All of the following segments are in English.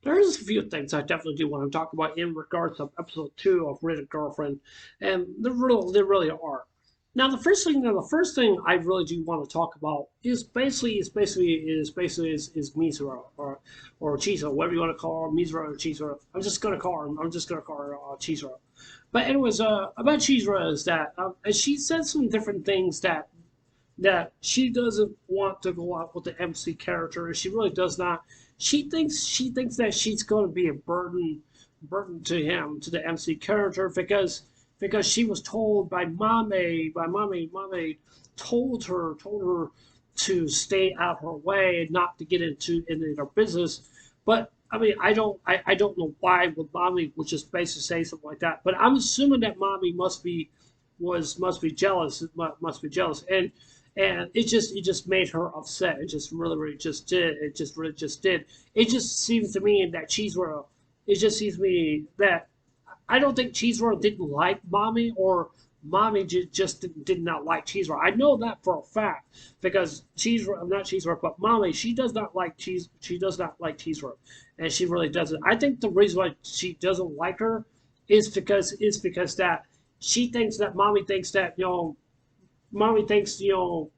there's a few things I definitely do want to talk about in regards to episode 2 of Rent a Girlfriend, and there really are. Now, the first thing I really do want to talk about is Mizura or Chizuru, whatever you want to call her, Mizura or Chizuru. I'm just gonna call her Chizuru. But anyways, about Chizuru is that she said some different things that she doesn't want to go out with the MC character. She really does not. She thinks that she's going to be a burden to him, to the MC character, because she was told by mommy told her to stay out her way and not to get into their business. But I mean, I don't know why would mommy would just basically say something like that. But I'm assuming that mommy must be jealous. Must be jealous, and it just made her upset. It just really just did. It just really just did. It just seems to me that Cheeseworld. It just seems to me that I don't think Cheeseworld didn't like mommy, or mommy just did not like Cheeseworld. I know that for a fact because Cheeseworld, not Cheeseworld, but mommy, she does not like cheese. She does not like Cheeseworld, and she really doesn't. I think the reason why she doesn't like her is because that she thinks that mommy thinks that mommy thinks that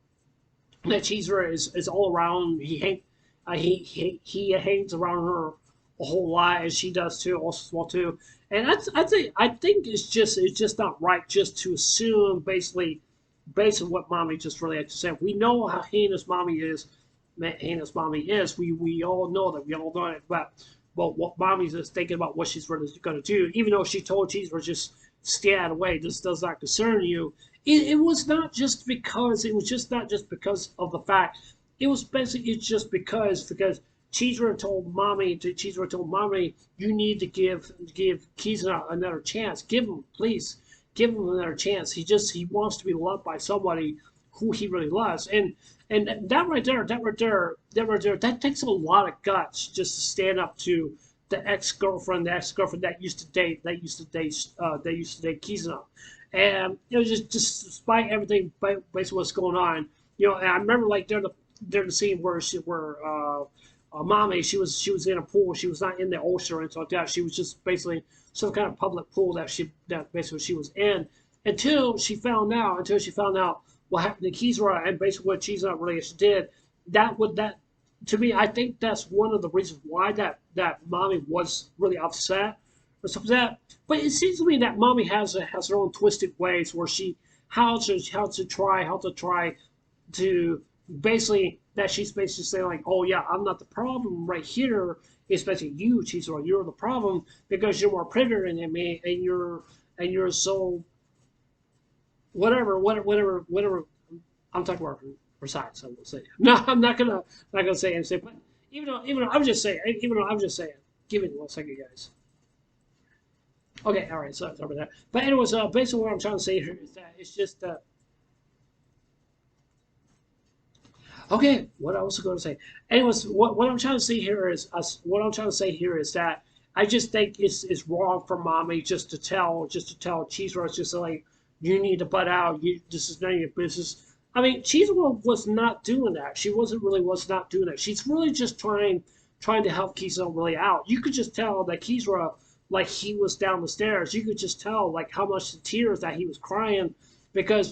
Cheeseburger is all around. He hangs around her a whole lot, and she does too, also as well too. And I think it's just not right just to assume based on what mommy just really had to say. We know how heinous mommy is. Heinous mommy is. We all know that. We all know it. But what mommy's is thinking about what she's really going to do, even though she told Cheeseburger just stay out of the way. This does not concern you. It was not just because it was just not just because of the fact. It was basically it's just because Cheeseburger told mommy you need to give Kizuna another chance. Give him, please, give him another chance. He wants to be loved by somebody who he really loves. And that takes a lot of guts just to stand up to the ex-girlfriend that used to date Kizuna. And it was just despite everything, basically what's going on, and I remember like during the scene where mommy she was in a pool. She was not in the ocean or anything like that. She was just basically some kind of public pool that basically she was in until she found out what happened to Kizura and basically what Kizura really did. That to me, I think that's one of the reasons why that mommy was really upset or something like that. But it seems to me that mommy has her own twisted ways where she how to try to basically that she's basically saying like, oh yeah, I'm not the problem right here. It's basically you, Chisora. You're the problem because you're more prettier than me, and you're so whatever. I'm talking about besides. I will say no. I'm not gonna say anything. But even though I'm just saying. Give me 1 second, guys. Okay, all right. Sorry about that. But anyways, basically what I'm trying to say here is that it's just okay, what I was going to say. Anyways, what I'm trying to say here is that I just think it's wrong for mommy just to tell Cheese Rolls just like you need to butt out. This is none of your business. I mean, Cheese World was not doing that. She was not doing that. She's really just trying to help Kizo really out. You could just tell that Kizra, like he was down the stairs. You could just tell like how much the tears that he was crying because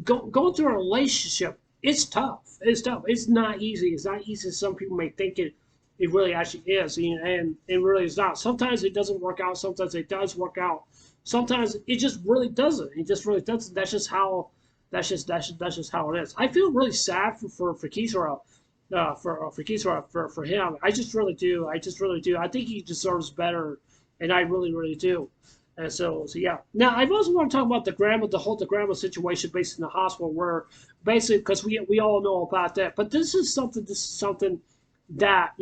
going through a relationship, it's tough. It's tough. It's not easy. It's not easy as some people may think it really actually is, and it really is not. Sometimes it doesn't work out. Sometimes it does work out. Sometimes it just really doesn't. It just really doesn't. That's just how it is. I feel really sad for Kisara, for Kisara for him. I just really do. I just really do. I think he deserves better, and I really do. And so yeah. Now I also want to talk about the grandma situation based in the hospital, where basically because we all know about that. But this is something that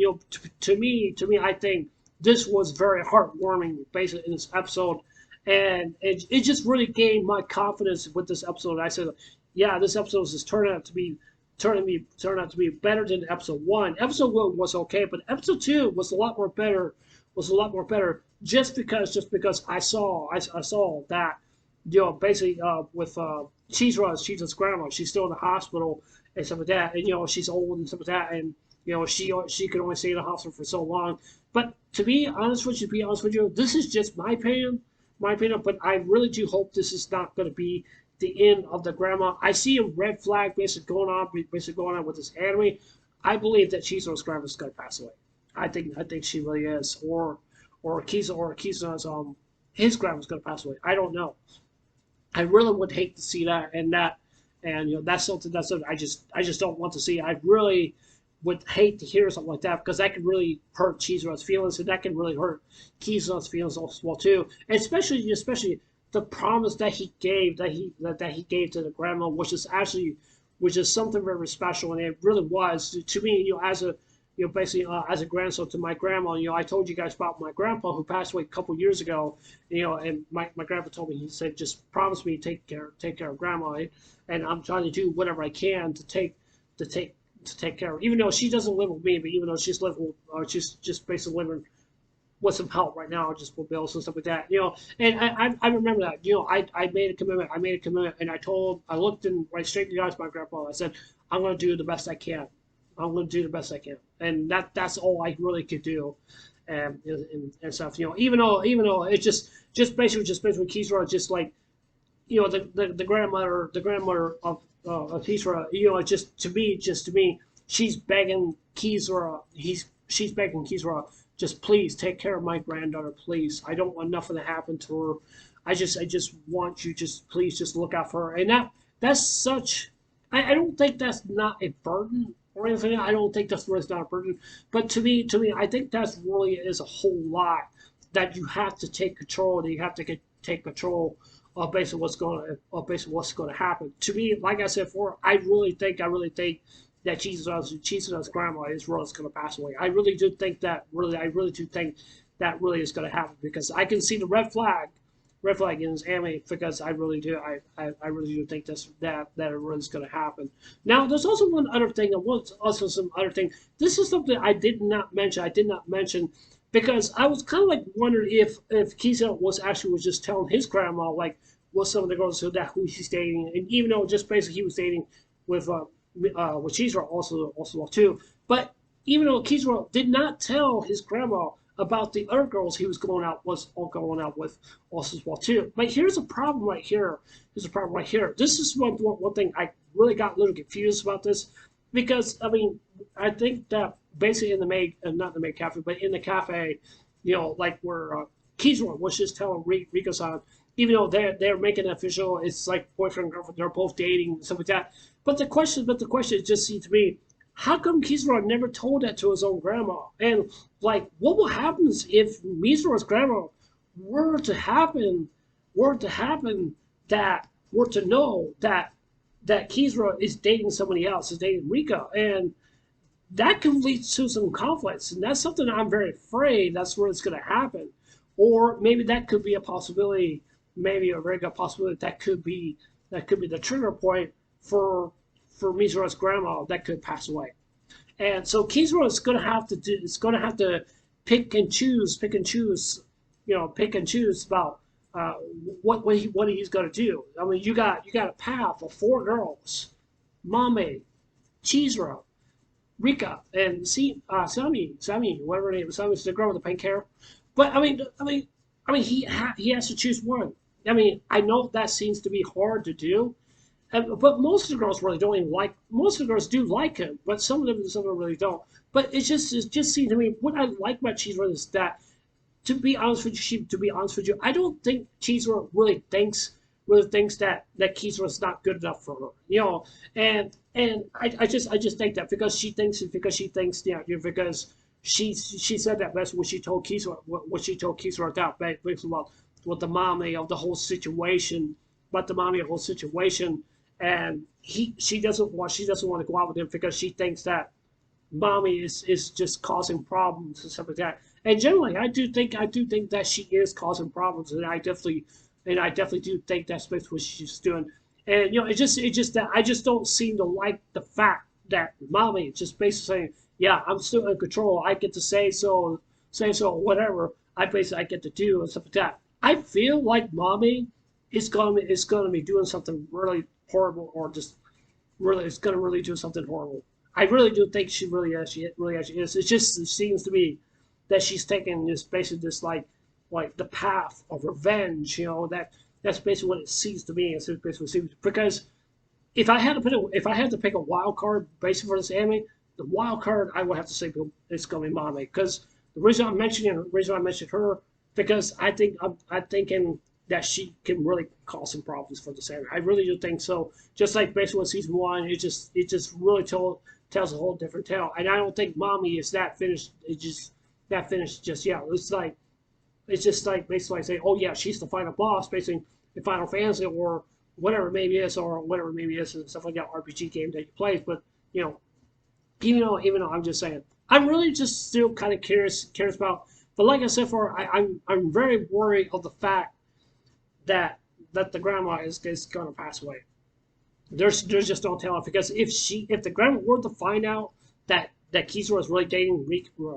to me I think this was very heartwarming basically in this episode, and it just really gained my confidence with this episode. I said, yeah, this episode is turning out to be better than episode one. Episode one was okay, but episode two was a lot more better. Was a lot more better just because I saw that basically with Cheese Rush, she's grandma, she's still in the hospital and stuff like that, and she's old and stuff like that, she could only stay in the hospital for so long. But to be honest with you, this is just my opinion, But I really do hope this is not going to be the end of the grandma. I see a red flag basically going on with this anime. I believe that Chizuro's grandma's going to pass away. I think she really is, or Kizuna's his grandma's going to pass away. I don't know. I really would hate to see that, and that's something I just don't want to see. I really would hate to hear something like that because that could really hurt Chizuro's feelings, and that can really hurt Kizuna's feelings as well too. And especially the promise that he gave that he gave to the grandma, which is something very special, and it really was to me. As a basically as a grandson to my grandma. I told you guys about my grandpa who passed away a couple years ago. And my grandpa told me, he said, just promise me to take care of grandma, right? And I'm trying to do whatever I can to take care of her. Even though she doesn't live with me, but even though she's living, she's just basically living with some help right now, just with bills and stuff like that. And I remember that. I made a commitment. And I looked in right straight in the eyes of my grandpa. I said, I'm going to do the best I can. I'm going to do the best I can, and that's all I really could do, and stuff. Even though it's just basically Kisra, just like the grandmother of Kisra. Just to me, she's begging Kisra. She's begging Kisra, just please take care of my granddaughter, please. I don't want nothing to happen to her. I just want you, just please, just look out for her. And that's such. I don't think that's not a burden or anything. I don't think that's really not a burden. But to me, I think that's really is a whole lot that you have to take control. That you have to take control of basically what's going to happen. To me, like I said before, I really think that Jesus' grandma is really going to pass away. I really do think that. I really do think that really is going to happen because I can see the red flag in this anime because I really do. I really do think that it really is going to happen. Now, there's also one other thing. Some other thing. This is something I did not mention because I was kind of like wondering if Kisa was just telling his grandma like what some of the girls who he's dating, and even though just basically he was dating with Chizuru also too, but even though Kizura did not tell his grandma about the other girls he was going out with also as well too. But here's a problem right here. This is one thing I really got a little confused about this because I think that basically in the not the maid cafe, but in the cafe, like where Kizura was just telling Riko-san, even though they're making it official, it's like boyfriend and girlfriend, they're both dating and stuff like that. But the question just seems to me, how come Kizura never told that to his own grandma? And like, what will happen if Mizura's grandma were to know that Kizura is dating somebody else, is dating Rika, and that can lead to some conflicts, and that's something I'm very afraid that's where it's going to happen. Or maybe that could be a possibility, maybe a very good possibility that could be the trigger point for Mizura's grandma that could pass away. And so Kizura is going to have to pick and choose about what he's going to do. You got a path of 4 girls, Mame, Chizuru, Rika, and Sami, whatever her name is. Sami's the girl with the pink hair. But he has to choose one. I know that seems to be hard to do, but most of the girls really don't even like. Most of the girls do like him, but some of them really don't. But it just seems to me what I like about Chizuru is that, to be honest with you, I don't think Chizuru really thinks that Kizura is not good enough for her. And I just think that because she thinks because she said that that's what she told Kizura that basically about what the mommy of the whole situation, and she doesn't want to go out with him because she thinks that mommy is just causing problems and stuff like that. And generally, I do think that she is causing problems, and I definitely do think that's basically what she's doing. And it's just that I just don't seem to like the fact that mommy just basically saying, yeah, I'm still in control. I get to say so, whatever. I get to do and stuff like that. I feel like mommy is going to be doing something really horrible, or just really it's going to really do something horrible. I really do think she really actually is. It seems to me that she's taking this basically this like the path of revenge. That's basically what it seems to me. It's basically what it seems, because if I had to pick a wild card basically for this anime, the wild card I would have to say it's gonna be Mame, because the reason I mentioned her, because I'm thinking that she can really cause some problems for this anime. I really do think so. Just like basically with season one, it just really tells a whole different tale. And I don't think Mommy is that finished. It just that finished just yet. It's just like basically like saying, oh yeah, she's the final boss, basically in Final Fantasy or whatever it maybe is, and stuff like that RPG game that you play. But you know, even though I'm just saying, I'm really just still kind of curious about. But like I said, I'm very worried of the fact that the grandma is gonna pass away. There's just no telling, because if the grandma were to find out that Kizura is really dating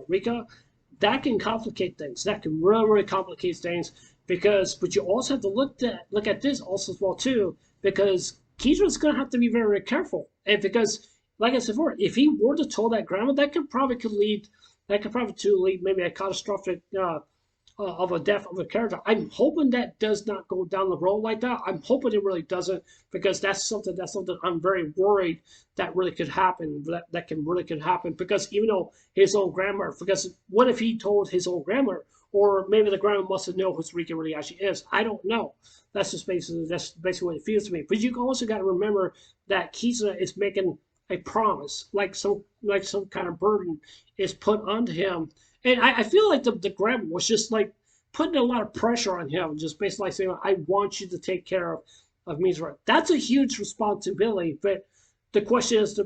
Rika, that can complicate things. That can really complicate things, but you also have to look at this also as well too, because Kizura's gonna have to be very, very careful, and because like I said before, if he were to tell that grandma, that could probably to lead maybe a catastrophic of a death of a character. I'm hoping that does not go down the road like that. I'm hoping it really doesn't, because that's something I'm very worried that really could happen. Could happen, because even though his own grandma, because what if he told his own grandma, or maybe the grandma must have known who Rika really actually is. I don't know. That's basically what it feels to me. But you also got to remember that Kizuna is making a promise, like some kind of burden is put onto him. And I feel like the grandma was just like putting a lot of pressure on him, just basically like saying, I want you to take care of Mizora. That's a huge responsibility, but the question is,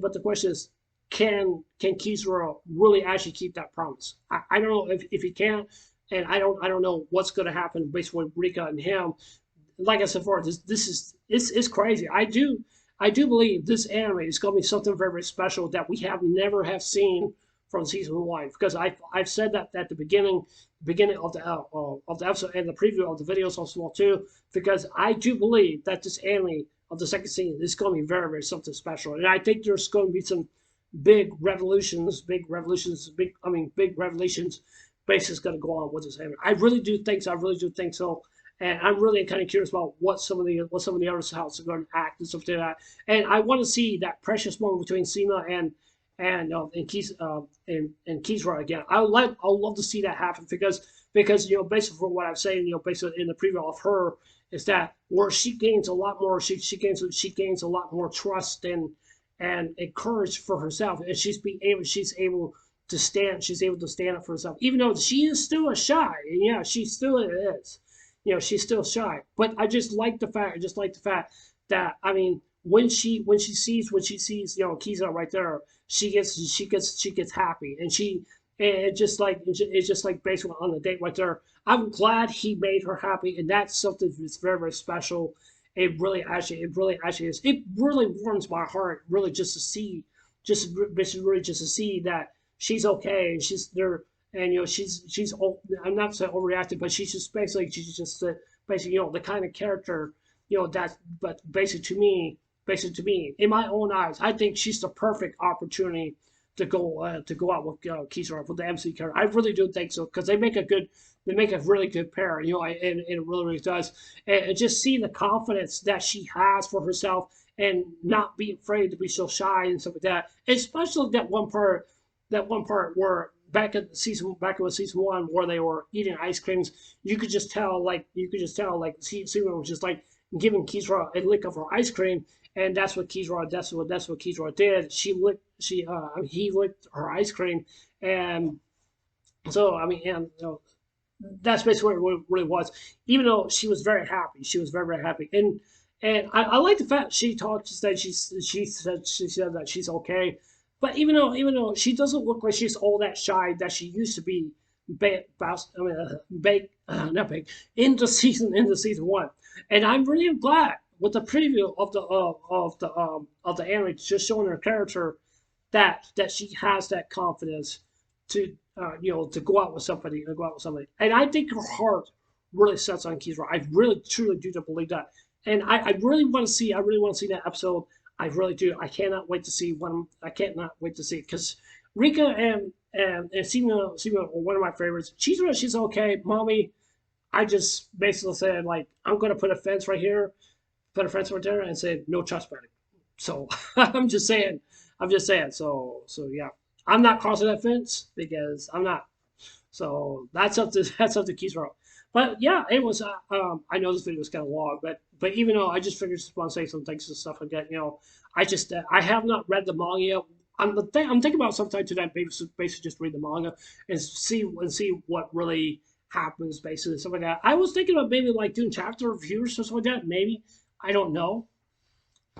can Kizura really actually keep that promise? I don't know if he can, and I don't know what's going to happen basically with Rika and him. Like I said before, it's crazy. I do believe this anime is going to be something very, very special that we never have seen from season one, because I've said that at the beginning of the episode and the preview of the videos also well too, because I do believe that this anime of the second season is going to be very, very something special, and I think there's going to be some big revelations, big revelations basis going to go on with this anime. I really do think so. And I'm really kind of curious about what some of the other houses are going to act and stuff like that. And I want to see that precious moment between Seema and Kizura again. I'll love to see that happen, because basically from what I'm saying, basically in the preview of her, is that where she gains a lot more, she gains a lot more trust and courage for herself, and she's able to stand up for herself, even though she is still a shy, and yeah, she still is. She's still shy. But I just like the fact that, I mean, when she sees Kiza right there, she gets happy, and it's just like basically on the date right there. I'm glad he made her happy, and that's something that's very, very special. It really actually is. It really warms my heart, really, just to see, really just to see that she's okay, and she's there. And I'm not saying overreacted, but she's just basically the kind of character that. But basically to me, in my own eyes, I think she's the perfect opportunity to go out with Kizura, with the MC character. I really do think so, because they make a really good pair, and it really, really does. And just seeing the confidence that she has for herself, and not be afraid to be so shy and stuff like that. Especially that one part where back in season one, where they were eating ice creams, you could just tell Seema was just like giving Kizura a lick of her ice cream, and that's what Kizura did. He licked her ice cream, and so I mean, and that's basically what it really was. Even though she was very happy, very happy, and I like the fact she said that she's okay. But even though she doesn't look like she's all that shy that she used to be, not big, into season one, and I'm really glad with the preview of the anime just showing her character that she has that confidence to to go out with somebody, and I think her heart really sets on Kizura. I really truly do believe that, and I really want to see that episode I really do. I cannot wait to see one. I cannot wait to see it because Rika and Sima are one of my favorites. She's okay. Mommy, I just basically said like I'm gonna put a fence right here, put a fence right there, and say no trespassing. So I'm just saying. I'm just saying. So yeah, I'm not crossing that fence because I'm not. So that's up to Keith's Row. But yeah, it was. I know this video was kind of long, but even though I just figured just want to say some things and stuff like that, I just I have not read the manga yet. I'm thinking about sometime today, basically just read the manga and see what really happens, basically stuff like that. I was thinking about maybe like doing chapter reviews or something like that. Maybe I don't know,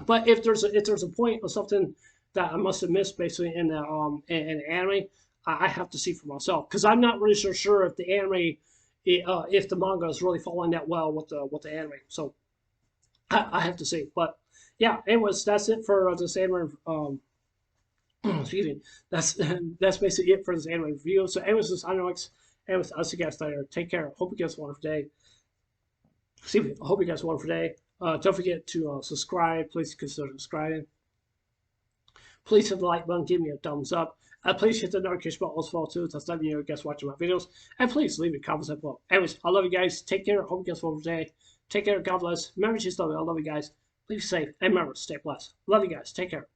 but if there's a point or something that I must have missed basically in the anime, I have to see for myself because I'm not really sure if the anime if the manga is really following that well with the anime. So I have to see. But yeah, that's it for this anime. Excuse me. That's basically it for this anime review. So anyways, this Inox. Anyways, I'll see you guys later. Take care. Hope you guys have a wonderful day. Excuse me. I hope you guys have a wonderful day. Don't forget to subscribe. Please consider subscribing. Please hit the like button, give me a thumbs up. Please hit the notification bell as well too. That's letting you guys watching my videos. And please leave a comment below. Anyways, I love you guys. Take care. Hope you guys have a wonderful day. Take care. God bless. Remember to love you. I love you guys. Please be safe. And remember, stay blessed. Love you guys. Take care.